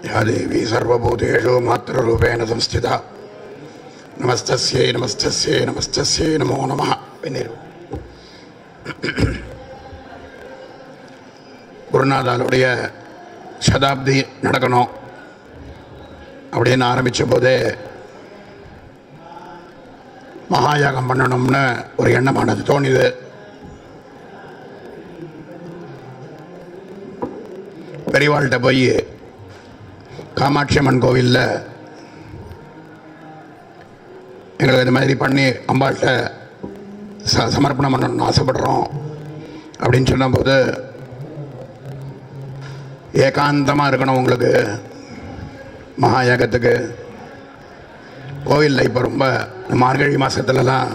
या देवी सर्वभूतेषु मातृरूपेण संस्थिता नमस्तस्यै नमस्तस्यै नमस्तस्यै नमो नमः குருநாதாலுடைய சதாப்தி நடக்கணும் அப்படின்னு ஆரம்பித்த போதே மகாயாகம் பண்ணணும்னு ஒரு எண்ணமானது தோணிது. பெரியவாள்கிட்ட போய் காமாட்சி அம்மன் கோவிலில் எங்களுக்கு இது மாதிரி பண்ணி அம்பாள்கிட்ட சமர்ப்பணம் பண்ணணும்னு ஆசைப்படுறோம் அப்படின்னு சொன்னபோது, ஏகாந்தமாக இருக்கணும் உங்களுக்கு மகாயாகத்துக்கு. கோவிலில் இப்போ ரொம்ப மார்கழி மாதத்துலலாம்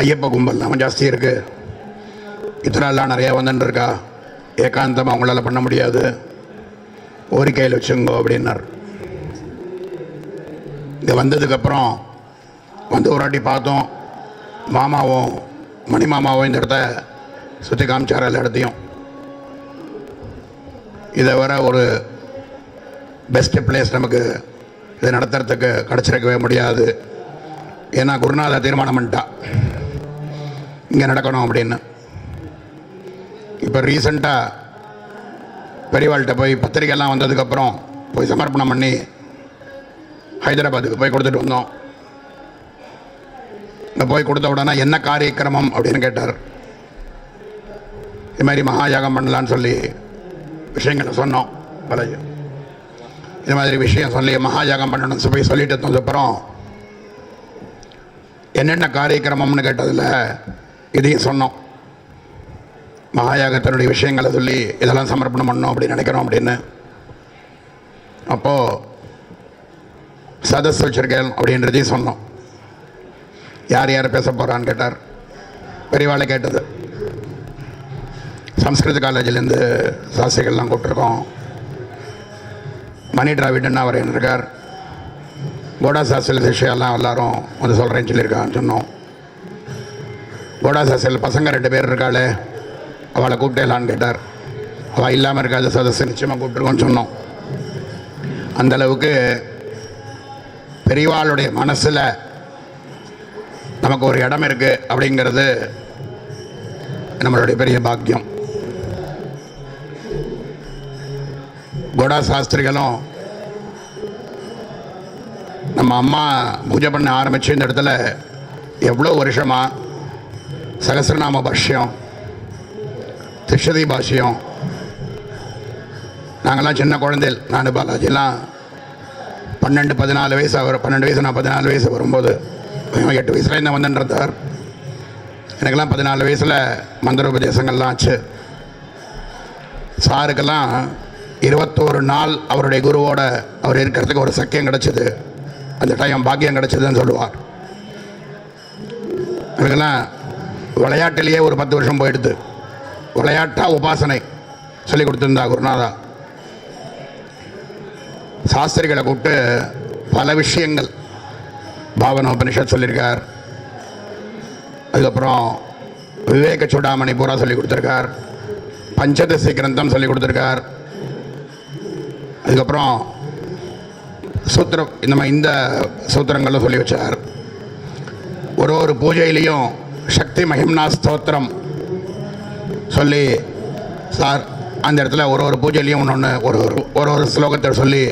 ஐயப்ப கும்பல்லாம் ஜாஸ்தி இருக்குது, இத்தனாலாம் நிறையா வந்துட்டுருக்கா, ஏகாந்தமாக அவங்களால பண்ண முடியாது, கோரிக்கையில் வச்சுங்கோ அப்படின்னார். இங்கே வந்ததுக்கப்புறம் வந்து ஒரு வாட்டி பார்த்தோம், மாமாவும் மணி மாமாவும் இந்த இடத்த சுற்றி காமிச்சார் எல்லா இடத்தையும். இதை வர ஒரு பெஸ்ட்டு பிளேஸ் நமக்கு இதை நடத்துறதுக்கு கிடச்சிருக்கவே முடியாது. ஏன்னா குருநாதா தீர்மானம் பண்ணிட்டா இங்கே நடக்கணும் அப்படின்னு. இப்போ ரீசண்டாக பெரியவாள்கிட்ட போய் பத்திரிக்கைலாம் வந்ததுக்கப்புறம் போய் சமர்ப்பணம் பண்ணி ஹைதராபாத்துக்கு போய் கொடுத்துட்டு வந்தோம். இங்கே போய் கொடுத்த உடனே என்ன காரியக்கிரமம் அப்படின்னு கேட்டார். இது மாதிரி மகாயாகம் பண்ணலான்னு சொல்லி விஷயங்களை சொன்னோம். பழைய இது மாதிரி விஷயம் சொல்லி மகாயாகம் பண்ணணும்னு போய் சொல்லிட்டு வந்ததுக்கப்புறம் என்னென்ன காரியக்கிரமம்னு கேட்டதில் இதையும் சொன்னோம். மகாயாகத்தினுடைய விஷயங்களை சொல்லி இதெல்லாம் சமர்ப்பணம் பண்ணோம் அப்படின்னு நினைக்கிறோம் அப்படின்னு. அப்போது சதஸ் வச்சிருக்கேன் அப்படின்றதையும் சொன்னோம். யார் யார் பேச போகிறான்னு கேட்டார். பெரியவாளை கேட்டது. சம்ஸ்கிருத காலேஜிலேருந்து சாஸ்திரிகள்லாம் கூப்பிட்ருக்கோம். மணி டிராவிடன்னு அவர் இருக்கார். கோடா சாஸ்திர சிஷ்யெல்லாம் எல்லாரும் வந்து சொல்கிறேன்னு சொல்லியிருக்கான்னு சொன்னோம். கோடா சாஸ்திரியில் பசங்க 2 பேர் இருக்காளே, அவளை கூப்பிட்டேலான்னு கேட்டார். அவள் இல்லாமல் இருக்காது, சதஸ்ஸு நிச்சயமாக கூப்பிட்டுருக்கோன்னு சொன்னோம். அந்தளவுக்கு பெரியவாளுடைய மனசில் நமக்கு ஒரு இடம் இருக்குது அப்படிங்கிறது நம்மளுடைய பெரிய பாக்கியம். கோடா சாஸ்திரிகளும் நம்ம அம்மா பூஜை பண்ண ஆரம்பித்து இந்த இடத்துல எவ்வளோ வருஷமாக சகசிரநாம பாஷ்யம், திஷதி பாஷ்யம், நாங்கள்லாம் சின்ன குழந்தைகள், நான் பாலாஜிலாம் 12-14 வயசு, அவர் 12 வயசு, நான் 14 வயசு வரும்போது 8 வயசுல என்ன வந்துன்றார். எனக்கெல்லாம் 14 வயசில் மந்திர உபதேசங்கள்லாம் ஆச்சு. சாருக்கெல்லாம் 21 நாள் அவருடைய குருவோட அவர் இருக்கிறதுக்கு ஒரு சக்கியம் கிடச்சிது, அந்த டைம் பாக்கியம் கிடச்சிதுன்னு சொல்லுவார். எனக்கெல்லாம் விளையாட்டிலேயே ஒரு 10 வருஷம் போயிடுது. விளையாட்டாக உபாசனை சொல்லி கொடுத்துருந்தா குருநாதா. சாஸ்திரிகளை கூப்பிட்டு பல விஷயங்கள், பாவன உபனிஷத் சொல்லியிருக்கார். அதுக்கப்புறம் விவேக சூடாமணி பூரா சொல்லி கொடுத்துருக்கார். பஞ்சதசி கிரந்தம் சொல்லி கொடுத்துருக்கார். அதுக்கப்புறம் சூத்திரம், இந்த சூத்திரங்களும் சொல்லி வச்சார். ஒரு பூஜையிலையும் சக்தி மகிம்னா ஸ்தோத்திரம் சொல்லி சார் அந்த இடத்துல ஒரு பூஜையிலையும் ஒன்று ஒரு ஸ்லோகத்தை சொல்லி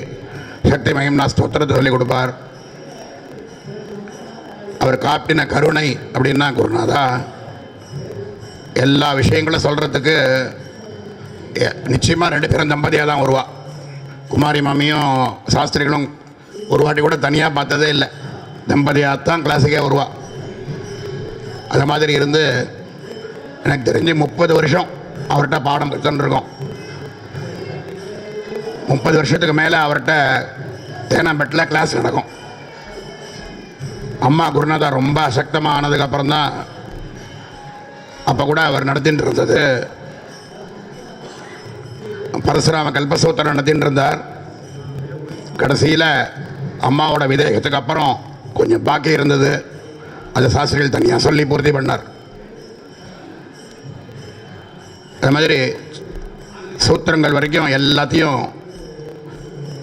சக்தி மகிம்னா ஸ்தோத்திரத்தை சொல்லி கொடுப்பார். அவர் காட்டின கருணை அப்படின்னா குருநாதா எல்லா விஷயங்களும் சொல்கிறதுக்கு நிச்சயமாக 2 பேரும் தம்பதியாக தான் வருவா. குமாரி மாமியும் சாஸ்திரிகளும் ஒரு வாட்டி கூட தனியாக பார்த்ததே இல்லை, தம்பதியாக தான் கிளாஸுக்கே வருவா. அது மாதிரி இருந்து எனக்கு தெரிஞ்சு 30 வருஷம் அவர்கிட்ட பாடம் கற்றுருக்கோம். 30 வருஷத்துக்கு மேலே அவர்கிட்ட தேனாம்பேட்டில் கிளாஸ் நடக்கும். அம்மா குருநாதா ரொம்ப அசக்தமானதுக்கப்புறம் தான் அப்போ கூட அவர் நடத்தின்னு இருந்தது. பரசுராம கல்பசூத்திரம் நடத்தின்னு இருந்தார். கடைசியில் அம்மாவோட விதேகத்துக்கு அப்புறம் கொஞ்சம் பாக்கி இருந்தது, அது சாஸ்திரிகள் தனியாக சொல்லி பூர்த்தி பண்ணார். அது மாதிரி சூத்திரங்கள் வரைக்கும் எல்லாத்தையும்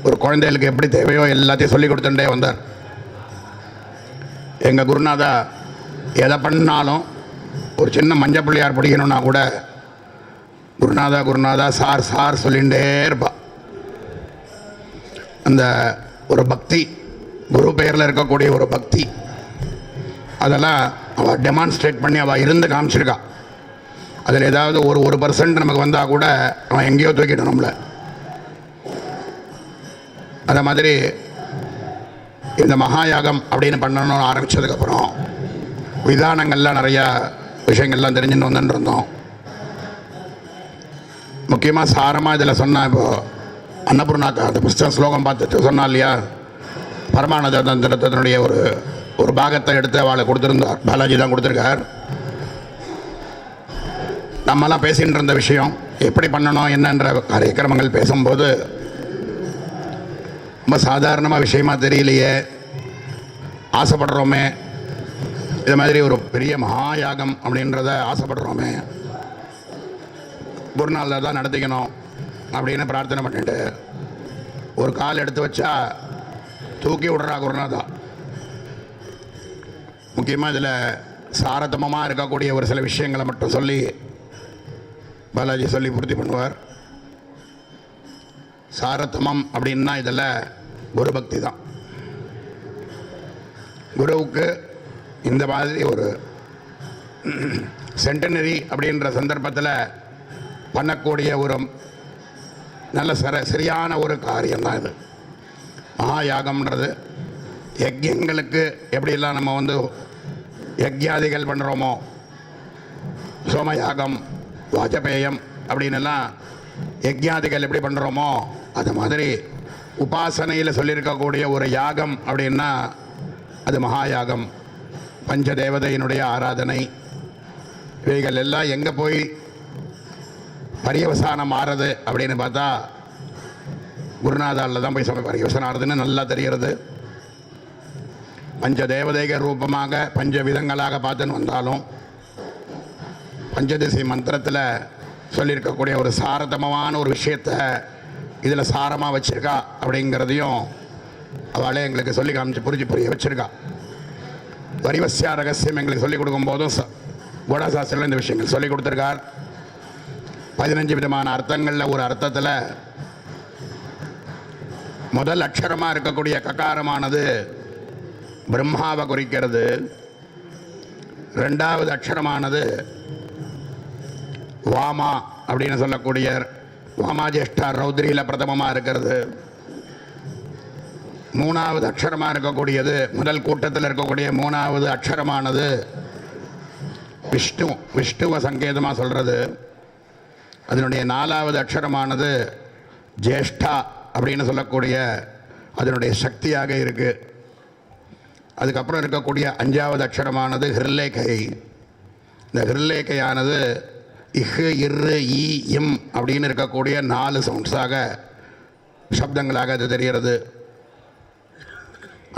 ஒரு குழந்தைகளுக்கு எப்படி தேவையோ எல்லாத்தையும் சொல்லி கொடுத்துட்டே வந்தார். எங்கள் குருநாதா எதை பண்ணாலும் ஒரு சின்ன மஞ்சள் பிள்ளையார் பிடிக்கணும்னா கூட குருநாதா குருநாதா சார் சார் சொல்லிகிட்டே இருப்பா. அந்த ஒரு பக்தி, குரு பெயரில் இருக்கக்கூடிய ஒரு பக்தி, அதெல்லாம் அவள் டெமான்ஸ்ட்ரேட் பண்ணி அவள் இருந்து காமிச்சிருக்கா. அதில் ஏதாவது ஒரு 1% நமக்கு வந்தால் கூட அவன் எங்கேயோ தூக்கிட்டோம் நம்மளை. அதை மாதிரி இந்த மகாயாகம் அப்படின்னு பண்ணணும்னு ஆரம்பித்ததுக்கப்புறம் விதானங்கள்லாம் நிறையா விஷயங்கள்லாம் தெரிஞ்சுன்னு வந்துட்டு இருந்தோம். முக்கியமாக சாரமாக இதில் சொன்னால், இப்போது அன்னபூர்ணாக்கா அந்த புஸ்தகம் ஸ்லோகம் பார்த்துட்டு சொன்னா இல்லையா, பரமானந்த தந்திரத்தினுடைய ஒரு பாகத்தை எடுத்து அவளை கொடுத்துருந்தார். பாலாஜி தான் கொடுத்துருக்கார். நம்மலாம் பேசிகிட்டு இருந்த விஷயம் எப்படி பண்ணணும் என்னன்ற காரியக்கிரமங்கள் பேசும்போது ரொம்ப சாதாரணமாக விஷயமாக தெரியலையே, ஆசைப்படுறோமே, இது மாதிரி ஒரு பெரிய மகாயாகம் அப்படின்றத ஆசைப்படுறோமே, குருநாதர் தான் நடத்திக்கணும் அப்படின்னு பிரார்த்தனை பண்ணிட்டு ஒரு கால் எடுத்து வச்சா தூக்கி விடுறா குருநாதா. முக்கியமாக இதில் சாரதமமாக இருக்கக்கூடிய ஒரு சில விஷயங்களை மட்டும் சொல்லி பாலாஜி சொல்லி பூர்த்தி பண்ணுவார். சாரதமம் அப்படின்னா இதில் குரு பக்தி தான். குருவுக்கு இந்த மாதிரி ஒரு சென்டனரி அப்படின்ற சந்தர்ப்பத்தில் பண்ணக்கூடிய ஒரு நல்ல சரியான ஒரு காரியம்தான் இது. மகாயாகம்ன்றது யஜ்யங்களுக்கு எப்படிலாம் நம்ம வந்து யஜ்யாதிகள் பண்ணுறோமோ, சோமயாகம், வாஜபேயம் அப்படின்னுலாம் யஜ்யாதிகள் எப்படி பண்ணுறோமோ, அது மாதிரி உபாசனையில் சொல்லியிருக்கக்கூடிய ஒரு யாகம் அப்படின்னா அது மகாயாகம். பஞ்சதேவதையினுடைய ஆராதனை, இவைகள் எல்லாம் எங்கே போய் பரியவசானம் ஆறுது அப்படின்னு பார்த்தா குருநாதாவில் தான் போய் பரியவசானம் ஆறுதுன்னு நல்லா தெரிகிறது. பஞ்ச தேவதைகள் ரூபமாக பஞ்ச விதங்களாக பார்த்துன்னு வந்தாலும் பஞ்சதிசை மந்திரத்தில் சொல்லியிருக்கக்கூடிய ஒரு சாரதமமான ஒரு விஷயத்தை இதில் சாரமாக வச்சுருக்கா அப்படிங்கிறதையும் அவளே எங்களுக்கு சொல்லி காமிச்சு புரிய வச்சுருக்கா. வரிவசியா ரகசியம் எங்களுக்கு சொல்லிக் கொடுக்கும்போதும் கோடாசாஸ்திரியில் இந்த விஷயங்கள் சொல்லிக் கொடுத்துருக்கார். 15 விதமான அர்த்தங்களில் ஒரு அர்த்தத்தில் முதல் அக்ஷரமாக இருக்கக்கூடிய ககாரமானது பிரம்மாவை குறிக்கிறது. 2வது அக்ஷரமானது வாமா அப்படின்னு சொல்லக்கூடிய வாமாஜேஷ்டா ரௌத்ரியில் பிரதமமாக இருக்கிறது. 3வது அக்ஷரமாக இருக்கக்கூடியது, முதல் கூட்டத்தில் இருக்கக்கூடிய 3வது அக்ஷரமானது விஷ்ணுவை சங்கேதமாக சொல்கிறது. அதனுடைய 4வது அக்ஷரமானது ஜேஷ்டா அப்படின்னு சொல்லக்கூடிய அதனுடைய சக்தியாக இருக்குது. அதுக்கப்புறம் இருக்கக்கூடிய 5வது அக்ஷரமானது ஹிருல்லேகை. இந்த ஹிருல்லேகையானது இஹ் இரு ஈ இம் அப்படின்னு இருக்கக்கூடிய 4 சவுண்ட்ஸாக சப்தங்களாக அது தெரிகிறது.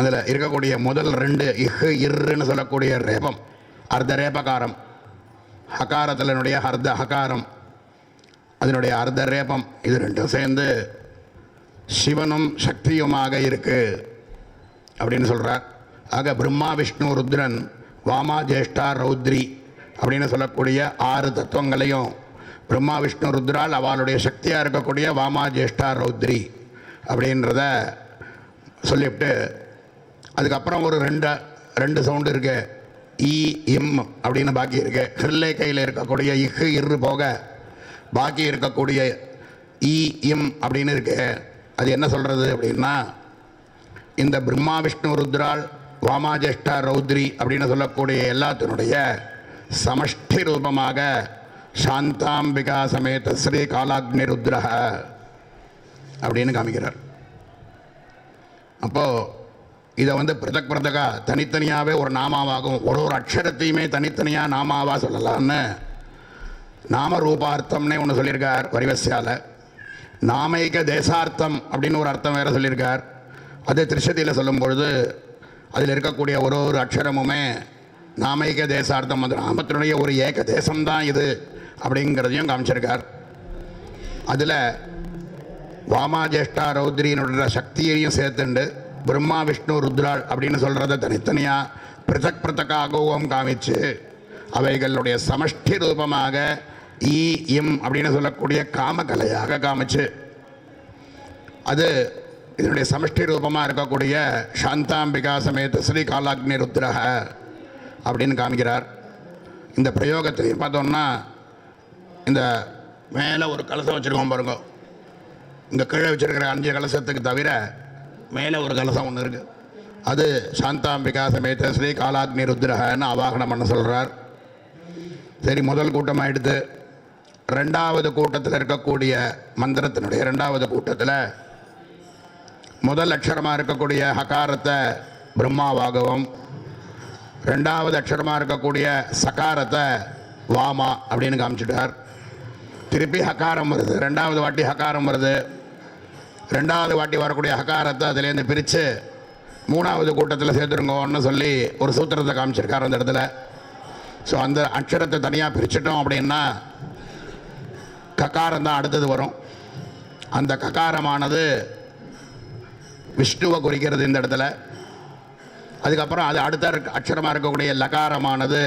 அதில் இருக்கக்கூடிய முதல் 2 இஹ் இர்ன்னு சொல்லக்கூடிய ரேபம், அர்த்த ரேபகாரம். ஹகாரத்தினுடைய அர்த்த ஹகாரம், அதனுடைய அர்த்த ரேபம், இது ரெண்டும் சேர்ந்து சிவனும் சக்தியுமாக இருக்கு அப்படின்னு சொல்கிறார். ஆக பிரம்மா விஷ்ணு ருத்ரன் வாமா ஜேஷ்டா ரௌத்ரி அப்படின்னு சொல்லக்கூடிய 6 தத்துவங்களையும் பிரம்மா விஷ்ணு ருத்ரால் அவளுடைய சக்தியாக இருக்கக்கூடிய வாமா ஜேஷ்டா ரௌத்ரி அப்படின்றத சொல்லிவிட்டு அதுக்கப்புறம் ஒரு 2 சவுண்டு இருக்கு, இ இம் அப்படின்னு பாக்கி இருக்கு. ஹிருல்லே கையில் இருக்கக்கூடிய இஹ் இரு போக பாக்கி இருக்கக்கூடிய இ இம் அப்படின்னு இருக்கு. அது என்ன சொல்கிறது அப்படின்னா, இந்த பிரம்மா விஷ்ணு ருத்ரால் வாமாஜேஷ்டா ரௌத்ரி அப்படின்னு சொல்லக்கூடிய எல்லாத்தினுடைய சமஷ்டி ரூபமாக சாந்தாம்பிகா சமேத ஸ்ரீ காலாக்னி ருத்ரஹ அப்படின்னு காமிக்கிறார். அப்போது இதை வந்து பிரதகா தனித்தனியாகவே ஒரு நாமாவாகும், ஒரு அக்ஷரத்தையுமே தனித்தனியாக நாமாவாக சொல்லலாம்னு நாம ரூபார்த்தம்னே ஒன்று சொல்லியிருக்கார் வரிவசியால். நாமைக தேசார்த்தம் அப்படின்னு ஒரு அர்த்தம் வேறு சொல்லியிருக்கார். அது திருஷதியில் சொல்லும் பொழுது அதில் இருக்கக்கூடிய ஒரு அக்ஷரமுமே நாமைக தேசார்த்தம், அந்த நாமத்தினுடைய ஒரு ஏக தேசம்தான் இது அப்படிங்கிறதையும் காமிச்சிருக்கார். அதில் வாமாஜேஷ்டா ரௌத்ரியினுடைய சக்தியையும் சேர்த்துண்டு பிரம்மா விஷ்ணு ருத்ராள் அப்படின்னு சொல்கிறத தனித்தனியாக பிருத்தக் பிருத்தக்காகவும் காமிச்சு அவைகளுடைய சமஷ்டி ரூபமாக ஈ இம் அப்படின்னு சொல்லக்கூடிய காமகலையாக காமிச்சு அது இதனுடைய சமஷ்டி ரூபமாக இருக்கக்கூடிய சாந்தாம்பிகா சமேத ஸ்ரீ காலாக்னி ருத்ரஹ அப்படின்னு காமிக்கிறார். இந்த பிரயோகத்திலையும் பார்த்தோம்னா இந்த மேலே ஒரு கலசம் வச்சுருக்கோம் பாருங்க. இங்கே கீழே வச்சுருக்கிற 5 கலசத்துக்கு தவிர மேலே ஒரு கலசம் ஒன்று இருக்குது. அது சாந்தாம்பிகா சமேத ஸ்ரீ காலாக்னி ருத்ரஹன்னு ஆவாகனம் பண்ண சொல்கிறார். சரி, முதல் கூட்டமாக எடுத்து 2வது கூட்டத்தில் இருக்கக்கூடிய மந்திரத்தினுடைய 2வது கூட்டத்தில் முதல் அக்ஷரமாக இருக்கக்கூடிய ஹகாரத்தை பிரம்மாவாகவும் 2வது அக்ஷரமாக இருக்கக்கூடிய சகாரத்தை வாமா அப்படின்னு காமிச்சிட்டார். திருப்பி ஹகாரம் வருது, 2வது வாட்டி ஹகாரம் வருது. 2வது வாட்டி வரக்கூடிய ஹகாரத்தை அதுலேருந்து பிரித்து 3வது கூட்டத்தில் சேர்த்துருங்கன்னு சொல்லி ஒரு சூத்திரத்தை காமிச்சிருக்கார் அந்த இடத்துல. ஸோ அந்த அக்ஷரத்தை தனியாக பிரிச்சிட்டோம் அப்படின்னா ககாரம் தான் அடுத்தது வரும். அந்த ககாரமானது விஷ்ணுவை குறிக்கிறது இந்த இடத்துல. அதுக்கப்புறம் அது அடுத்த அக்ஷரமாக இருக்கக்கூடிய லகாரமானது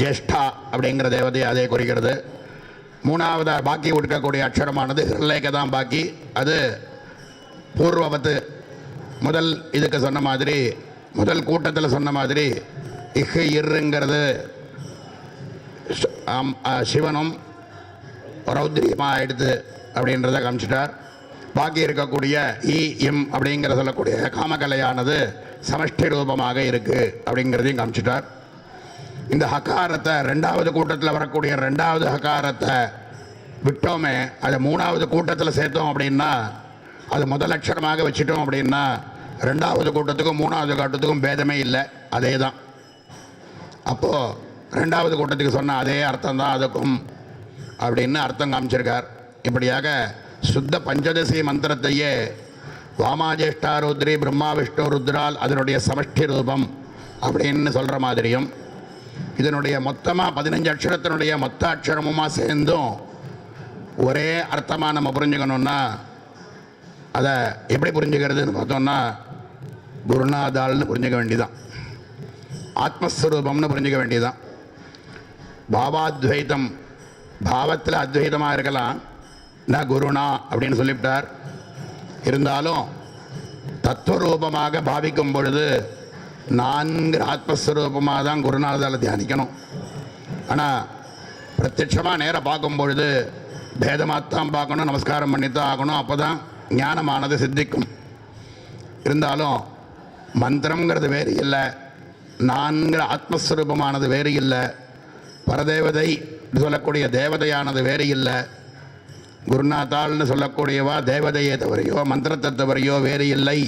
ஜேஷ்டா அப்படிங்கிற தேவதையை அதே குறிக்கிறது. 3வது பாக்கி இருக்கக்கூடிய அக்ஷரமானது ஹிருலேக தான் பாக்கி. அது பூர்வவத்து முதல் இதுக்கு சொன்ன மாதிரி, முதல் கூட்டத்தில் சொன்ன மாதிரி இஹ் இருங்கிறது சிவனும் ரௌத்ரியமாக எடுத்து அப்படின்றத காமிச்சிட்டார். பாக்கி இருக்கக்கூடிய இ இம் அப்படிங்கிற சொல்லக்கூடிய காமகலையானது சமஷ்டி ரூபமாக இருக்குது அப்படிங்கிறதையும் காமிச்சிட்டார். இந்த ஹகாரத்தை 2வது கூட்டத்தில் வரக்கூடிய 2வது ஹகாரத்தை விட்டோமே, அதை 3வது கூட்டத்தில் சேர்த்தோம் அப்படின்னா அது முதல் அக்ஷரமாக வச்சுட்டோம் அப்படின்னா 2வது கூட்டத்துக்கும் 3வது கூட்டத்துக்கும் பேதமே இல்லை, அதே தான். அப்போது 2வது கூட்டத்துக்கு சொன்ன அதே அர்த்தம் தான் அதுக்கும் அப்படின்னு அர்த்தம் காமிச்சிருக்கார். இப்படியாக சுத்த பஞ்சதசி மந்திரத்தையே வாமாஜேஷ்டா ருத்ரி பிரம்மா விஷ்ணு ருத்ரால் அதனுடைய சமஷ்டி ரூபம் அப்படின்னு சொல்கிற மாதிரியும் இதனுடைய மொத்தமாக 15 அக்ஷரத்தினுடைய மொத்த அக்ஷரமுமாக சேர்ந்தும் ஒரே அர்த்தமாக நம்ம புரிஞ்சுக்கணுன்னா அதை எப்படி புரிஞ்சுக்கிறதுன்னு பார்த்தோம்னா குருநாதால்னு புரிஞ்சுக்க வேண்டியதான், ஆத்மஸ்வரூபம்னு புரிஞ்சுக்க வேண்டியதான். பாவாத்வைதம், பாவத்தில் அத்வைதமாக இருக்கலாம், நான் குருணா அப்படின்னு சொல்லிவிட்டார். இருந்தாலும் தத்துவரூபமாக பாவிக்கும் பொழுது 4 ஆத்மஸ்வரூபமாக தான் குருநாதால் தியானிக்கணும். ஆனால் பிரத்யட்சமாக நேராக பார்க்கும் பொழுது பேதமாகத்தான் பார்க்கணும், நமஸ்காரம் பண்ணித்தான் ஆகணும், அப்போ தான் ஞானமானது சித்திக்கும். இருந்தாலும் மந்திரங்கிறது வேறு இல்லை, 4 ஆத்மஸ்வரூபமானது வேறு இல்லை, பரதேவதை சொல்லக்கூடிய தேவதையானது வேறு இல்லை, குருநாதால்னு சொல்லக்கூடியவா தேவதையை தவறையோ மந்திரத்தை தவறையோ வேறு இல்லை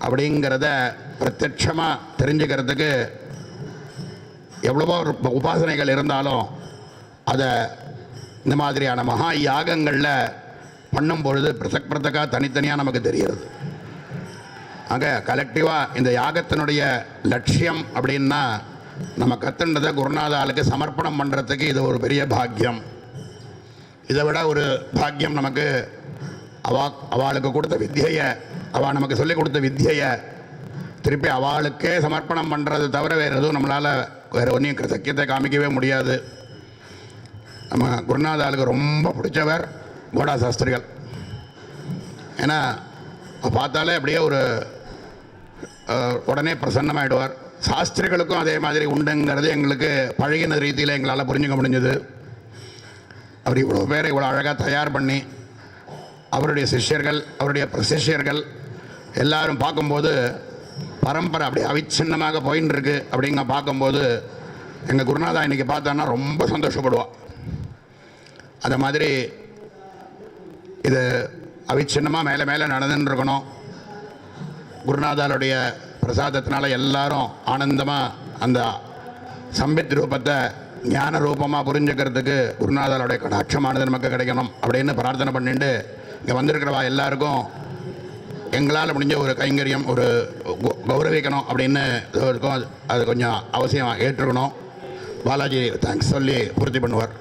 அப்படிங்கிறத பிரத்யட்சமாக தெரிஞ்சுக்கிறதுக்கு எவ்வளவோ உபாசனைகள் இருந்தாலும் அதை இந்த மாதிரியான மகா யாகங்களில் பண்ணும் பொழுது பிரத்தக்காக தனித்தனியாக நமக்கு தெரிகிறது. ஆக கலெக்டிவாக இந்த யாகத்தினுடைய லட்சியம் அப்படின்னா நம்ம கற்றுன்றதை குருநாதாளுக்கு சமர்ப்பணம் பண்ணுறதுக்கு இது ஒரு பெரிய பாக்கியம். இதை விட ஒரு பாக்கியம் நமக்கு அவளுக்கு கொடுத்த வித்தியையை, அவள் நமக்கு சொல்லிக் கொடுத்த வித்தியையை திருப்பி அவளுக்கே சமர்ப்பணம் பண்ணுறது தவிர வேறு எதுவும் நம்மளால் வேறு ஒன்றையும் சக்கியத்தை காமிக்கவே முடியாது. நம்ம குருநாதாளுக்கு ரொம்ப பிடிச்சவர் கோடா சாஸ்திரிகள். ஏன்னா பார்த்தாலே அப்படியே ஒரு உடனே பிரசன்னமாகிடுவார். சாஸ்திரிகளுக்கும் அதே மாதிரி உண்டுங்கிறது எங்களுக்கு பழகின ரீதியில் எங்களால் புரிஞ்சுக்க முடிஞ்சது. அவர் இவ்வளோ பேரை இவ்வளோ அழகாக தயார் பண்ணி அவருடைய சிஷ்யர்கள் அவருடைய பிரசிஷ்யர்கள் எல்லாரும் பார்க்கும்போது பரம்பரை அப்படியே அவிச்சின்னமாக போயின்னு இருக்கு அப்படிங்க பார்க்கும்போது எங்கள் குருநாதா இன்றைக்கி பார்த்தான்னா ரொம்ப சந்தோஷப்படுவா. அந்த மாதிரி இது அவிச்சின்னமாக மேலே மேலே நடந்துன்னு இருக்கணும். குருநாதாளுடைய பிரசாதத்தினால எல்லாரும் ஆனந்தமாக அந்த சம்பித் ரூபத்தை ஞான ரூபமாக புரிஞ்சுக்கிறதுக்கு குருநாதாளுடைய கடாட்சமானது நமக்கு கிடைக்கணும் அப்படின்னு பிரார்த்தனை பண்ணிட்டு இங்கே வந்திருக்கிறவா எல்லாருக்கும் எங்களால் முடிஞ்ச ஒரு கைங்கரியம் ஒரு கௌரவிக்கணும் அப்படின்னு இருக்கும். அது கொஞ்சம் அவசியம் ஏற்றுக்கணும். பாலாஜி தேங்க்ஸ் சொல்லி பூர்த்தி பண்ணுவார்.